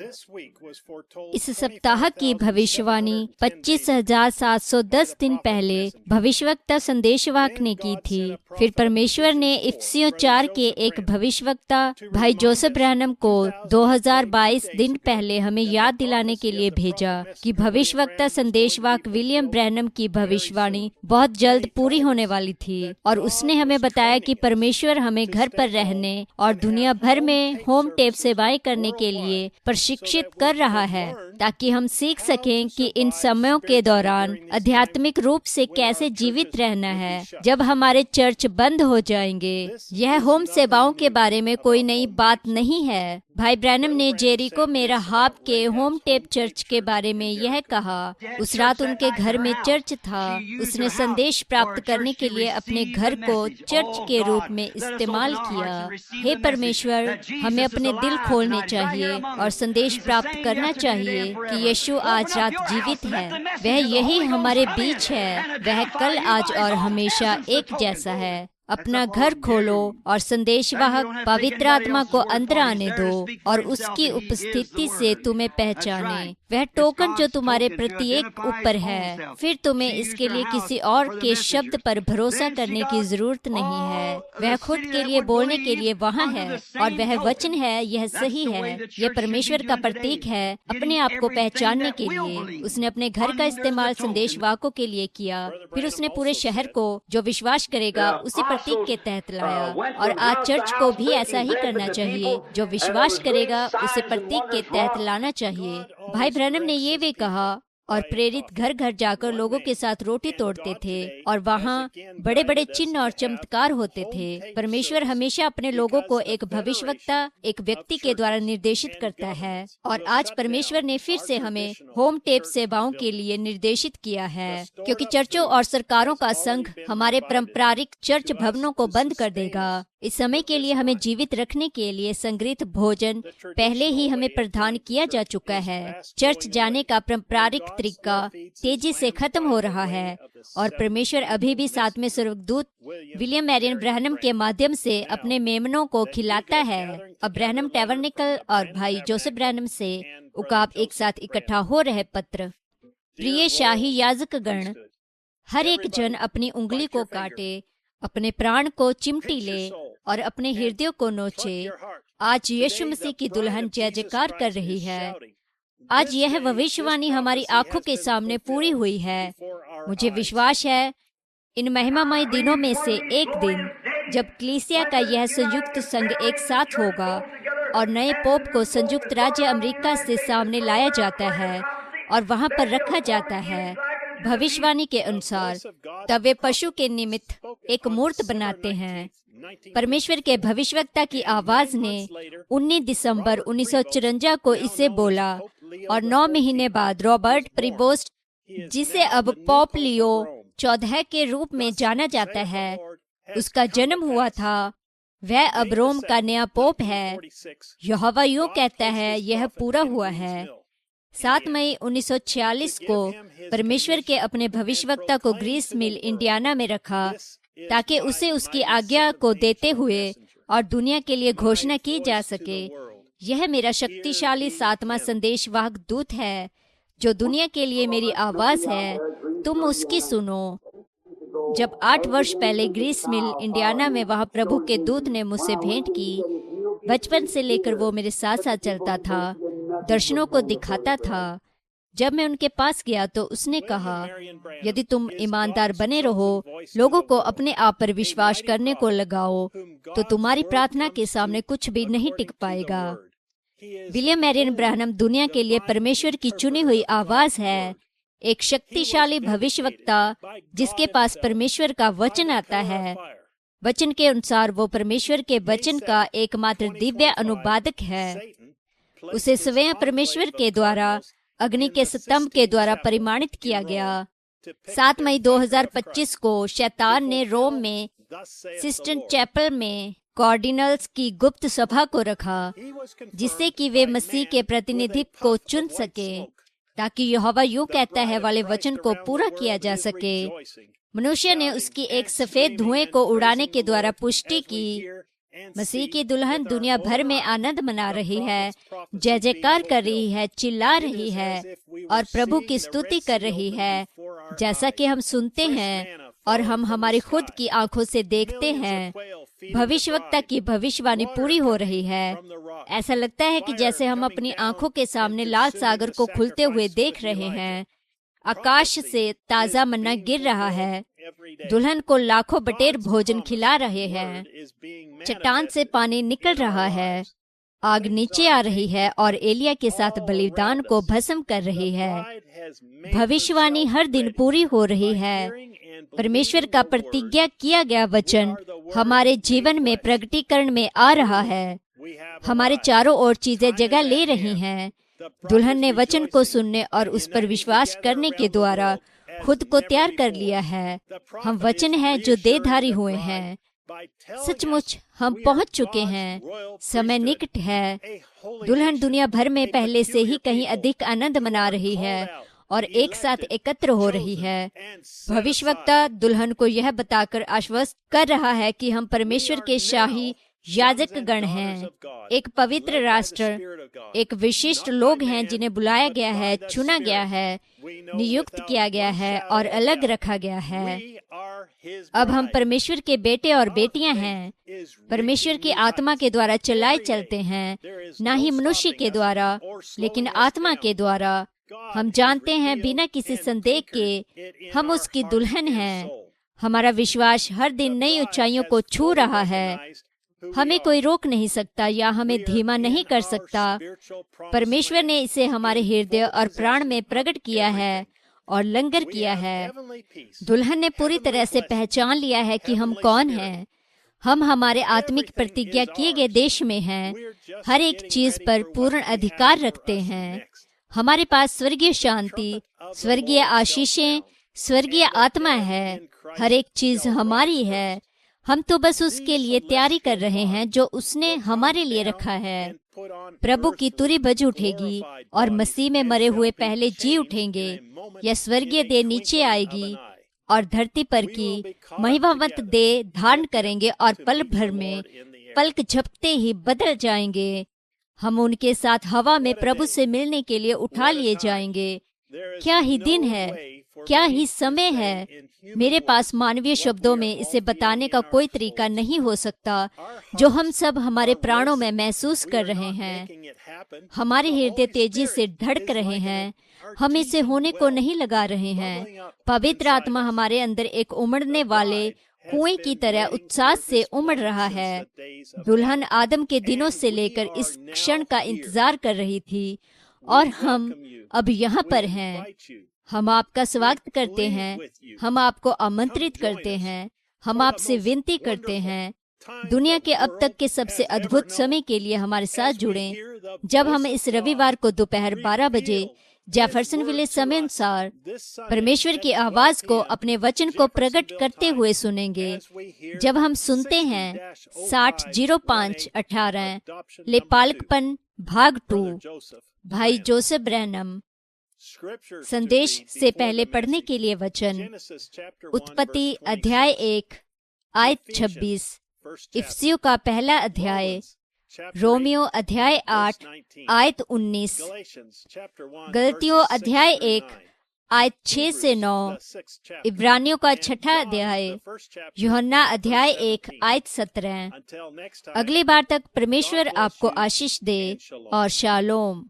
इस सप्ताह की भविष्यवाणी 25,710 दिन पहले भविष्यवक्ता संदेशवाहक ने की थी। फिर परमेश्वर ने इफिसियों 4 के एक भविष्यवक्ता भाई जोसेफ ब्रैनम को 2022 दिन पहले हमें याद दिलाने के लिए भेजा कि भविष्यवक्ता संदेशवाहक विलियम ब्रैनम की भविष्यवाणी बहुत जल्द पूरी होने वाली थी। और उसने हमें बताया कि परमेश्वर हमें घर पर रहने और दुनिया भर में होम टेप सेवाएं करने के लिए प्रशिक्षित कर रहा है, ताकि हम सीख सकें कि इन समयों के दौरान आध्यात्मिक रूप से कैसे जीवित रहना है जब हमारे चर्च बंद हो जाएंगे। यह होम सेवाओं के बारे में कोई नई बात नहीं है। भाई ब्रैनम ने जेरिको में रहाब के होम टेप चर्च के बारे में यह कहा। उस रात उनके घर में चर्च था। उसने संदेश प्राप्त करने के लिए अपने घर को चर्च के रूप में इस्तेमाल किया। हे परमेश्वर, हमें अपने दिल खोलने चाहिए और संदेश प्राप्त करना चाहिए कि यीशु आज रात जीवित है। वह यही हमारे बीच है। वह कल, आज और हमेशा एक जैसा है। अपना घर खोलो और संदेशवाहक पवित्र आत्मा को अंदर आने दो और उसकी उपस्थिति से तुम्हें पहचाने। वह टोकन जो तुम्हारे प्रत्येक ऊपर है। फिर तुम्हें इसके लिए किसी और के शब्द पर भरोसा करने की जरूरत नहीं है। वह खुद के लिए बोलने के लिए वहाँ है और वह वचन है। यह सही है। यह परमेश्वर का प्रतीक है अपने आप को पहचानने के लिए। उसने अपने घर का इस्तेमाल संदेशवाहकों के लिए किया। फिर उसने पूरे शहर को जो विश्वास करेगा उसी प्रतीक के तहत लाया। और आज चर्च को भी ऐसा ही करना चाहिए। जो विश्वास करेगा उसे प्रतीक के तहत लाना चाहिए। भाई ब्रैनम ने ये भी कहा, और प्रेरित घर घर जाकर लोगों के साथ रोटी तोड़ते थे और वहाँ बड़े बड़े चिन्ह और चमत्कार होते थे। परमेश्वर हमेशा अपने लोगों को एक भविष्यवक्ता, एक व्यक्ति के द्वारा निर्देशित करता है। और आज परमेश्वर ने फिर से हमें होम टेप सेवाओं के लिए निर्देशित किया है, क्योंकि चर्चों और सरकारों का संघ हमारे पारंपरिक चर्च भवनों को बंद कर देगा। इस समय के लिए हमें जीवित रखने के लिए संग्रहित भोजन पहले ही हमें प्रदान किया जा चुका है। चर्च जाने का पारंपरिक तरीका तेजी से खत्म हो रहा है और परमेश्वर अभी भी सातवें स्वर्गदूत विलियम मैरियन ब्रैनम के माध्यम से अपने मेमनों को खिलाता है। अब ब्रैनम टैबरनेकल और भाई जोसेफ ब्रैनम से उकाब एक साथ इकट्ठा हो रहे पत्र। प्रिय शाही याजकगण, हर एक जन अपनी उंगली को काटे, अपने प्राण को चिमटी ले और अपने हृदय को नोचे। आज यीशु मसीह की दुल्हन जय जयकार कर रही है। आज यह भविष्यवाणी हमारी आंखों के सामने पूरी हुई है। मुझे विश्वास है इन महिमामय दिनों में से एक दिन, जब कलीसिया का यह संयुक्त संघ एक साथ होगा और नए पोप को संयुक्त राज्य अमेरिका से सामने लाया जाता है और वहां पर रखा जाता है। भविष्यवाणी के अनुसार तब वे पशु के निमित्त एक मूर्त बनाते हैं। परमेश्वर के भविष्यवक्ता की आवाज ने 19 दिसंबर 1954 को इसे बोला और 9 महीने बाद रॉबर्ट प्रीबोस्ट, जिसे अब पोप लियो 14 के रूप में जाना जाता है, उसका जन्म हुआ था। वह अब रोम का नया पोप है। यहोवा यूं कहता है, यह पूरा हुआ है। 7 मई 1946 को परमेश्वर के अपने भविष्यवक्ता को ग्रीस मिल इंडियाना में रखा, ताकि उसे उसकी आज्ञा को देते हुए और दुनिया के लिए घोषणा की जा सके। यह मेरा शक्तिशाली 7वां संदेशवाहक दूत है, जो दुनिया के लिए मेरी आवाज है। तुम उसकी सुनो। जब 8 वर्ष पहले ग्रीस मिल इंडियाना में वहाँ प्रभु के दूत ने मुझसे भेंट की। बचपन से लेकर वो मेरे साथ साथ चलता था, दर्शनों को दिखाता था। जब मैं उनके पास गया तो उसने कहा, यदि तुम ईमानदार बने रहो, लोगों को अपने आप पर विश्वास करने को लगाओ, तो तुम्हारी प्रार्थना के सामने कुछ भी नहीं टिक पाएगा। विलियम मैरियन ब्रैनम दुनिया के लिए परमेश्वर की चुनी हुई आवाज है, एक शक्तिशाली भविष्यवक्ता जिसके पास परमेश्वर का वचन आता है। वचन के अनुसार वो परमेश्वर के वचन का एकमात्र दिव्य अनुवादक है। उसे स्वयं परमेश्वर के द्वारा अग्नि के स्तंभ के द्वारा परिमाणित किया गया। 7 मई 2025 को शैतान ने रोम में सिस्टन चैपल में कार्डिनल्स की गुप्त सभा को रखा, जिससे कि वे मसीह के प्रतिनिधित्व को चुन सके, ताकि यहोवा यूं कहता है वाले वचन को पूरा किया जा सके। मनुष्य ने उसकी एक सफेद धुएं को उड़ाने के द्वारा पुष्टि की मसीह की दुल्हन दुनिया भर में आनंद मना रही है, जय जयकार कर रही है, चिल्ला रही है और प्रभु की स्तुति कर रही है, जैसा कि हम सुनते हैं और हम हमारी खुद की आंखों से देखते हैं। भविष्यवक्ता की भविष्यवाणी पूरी हो रही है। ऐसा लगता है कि जैसे हम अपनी आंखों के सामने लाल सागर को खुलते हुए देख रहे हैं। आकाश से ताजा मन्ना गिर रहा है। दुल्हन को लाखों बटेर भोजन खिला रहे हैं। चट्टान से पानी निकल रहा है। आग नीचे आ रही है और एलिया के साथ बलिदान को भस्म कर रही है। भविष्यवाणी हर दिन पूरी हो रही है। परमेश्वर का प्रतिज्ञा किया गया वचन हमारे जीवन में प्रगटीकरण में आ रहा है। हमारे चारों ओर चीजें जगह ले रही हैं। दुल्हन ने वचन को सुनने और उस पर विश्वास करने के द्वारा खुद को तैयार कर लिया है। हम वचन हैं जो देहधारी हुए हैं। सचमुच हम पहुंच चुके हैं। समय निकट है। दुल्हन दुनिया भर में पहले से ही कहीं अधिक आनंद मना रही है और एक साथ एकत्र हो रही है। भविष्यवक्ता दुल्हन को यह बताकर आश्वस्त कर रहा है कि हम परमेश्वर के शाही याजक गण हैं, एक पवित्र राष्ट्र, एक विशिष्ट लोग हैं जिन्हें बुलाया गया है, चुना गया है, नियुक्त किया गया है और अलग रखा गया है। अब हम परमेश्वर के बेटे और बेटियां हैं। परमेश्वर की आत्मा के द्वारा चलाए चलते हैं, न ही मनुष्य के द्वारा लेकिन आत्मा के द्वारा। हम जानते हैं बिना किसी संदेह के हम उसकी दुल्हन हैं। हमारा विश्वास हर दिन नई ऊंचाइयों को छू रहा है। हमें कोई रोक नहीं सकता या हमें धीमा नहीं कर सकता। परमेश्वर ने इसे हमारे हृदय और प्राण में प्रकट किया है और लंगर किया है। दुल्हन ने पूरी तरह से पहचान लिया है कि हम कौन हैं। हम हमारे आत्मिक प्रतिज्ञा किए गए देश में हैं। हर एक चीज पर पूर्ण अधिकार रखते हैं। हमारे पास स्वर्गीय शांति, स्वर्गीय आशीषें, स्वर्गीय आत्मा है। हर एक चीज हमारी है। हम तो बस उसके लिए तैयारी कर रहे हैं जो उसने हमारे लिए रखा है। प्रभु की तुरी बज उठेगी और मसीह में मरे हुए पहले जी उठेंगे। यह स्वर्गीय देह नीचे आएगी और धरती पर की महिमावंत देह धारण करेंगे और पल भर में, पलक झपकते ही बदल जाएंगे। हम उनके साथ हवा में प्रभु से मिलने के लिए उठा लिए जाएंगे। क्या ही दिन है, क्या ही समय है। मेरे पास मानवीय शब्दों में इसे बताने का कोई तरीका नहीं हो सकता जो हम सब हमारे प्राणों में महसूस कर रहे हैं। हमारे हृदय तेजी से धड़क रहे हैं। हम इसे होने को नहीं लगा रहे हैं। पवित्र आत्मा हमारे अंदर एक उमड़ने वाले कुएं की तरह उत्साह से उमड़ रहा है। दुल्हन आदम के दिनों से लेकर इस क्षण का इंतजार कर रही थी और हम अब यहाँ पर हैं। हम आपका स्वागत करते हैं। हम आपको आमंत्रित करते हैं। हम आपसे विनती करते हैं, दुनिया के अब तक के सबसे अद्भुत समय के लिए हमारे साथ जुड़ें। जब हम इस रविवार को दोपहर 12 बजे जेफरसनविले समय अनुसार परमेश्वर की आवाज को, अपने वचन को प्रकट करते हुए सुनेंगे। जब हम सुनते हैं 60:05:18 लेपालकपन भाग 2 भाई जोसेफ ब्रैनम। संदेश से पहले पढ़ने के लिए वचन उत्पत्ति अध्याय 1 आयत 26, इफिसियों का पहला अध्याय, रोमियो अध्याय 8 आयत 19, गलतियों अध्याय 1 आयत 6 से 9, इब्रानियों का छठा अध्याय, यूहन्ना अध्याय 1 आयत 17। अगली बार तक परमेश्वर आपको आशीष दे और शालोम।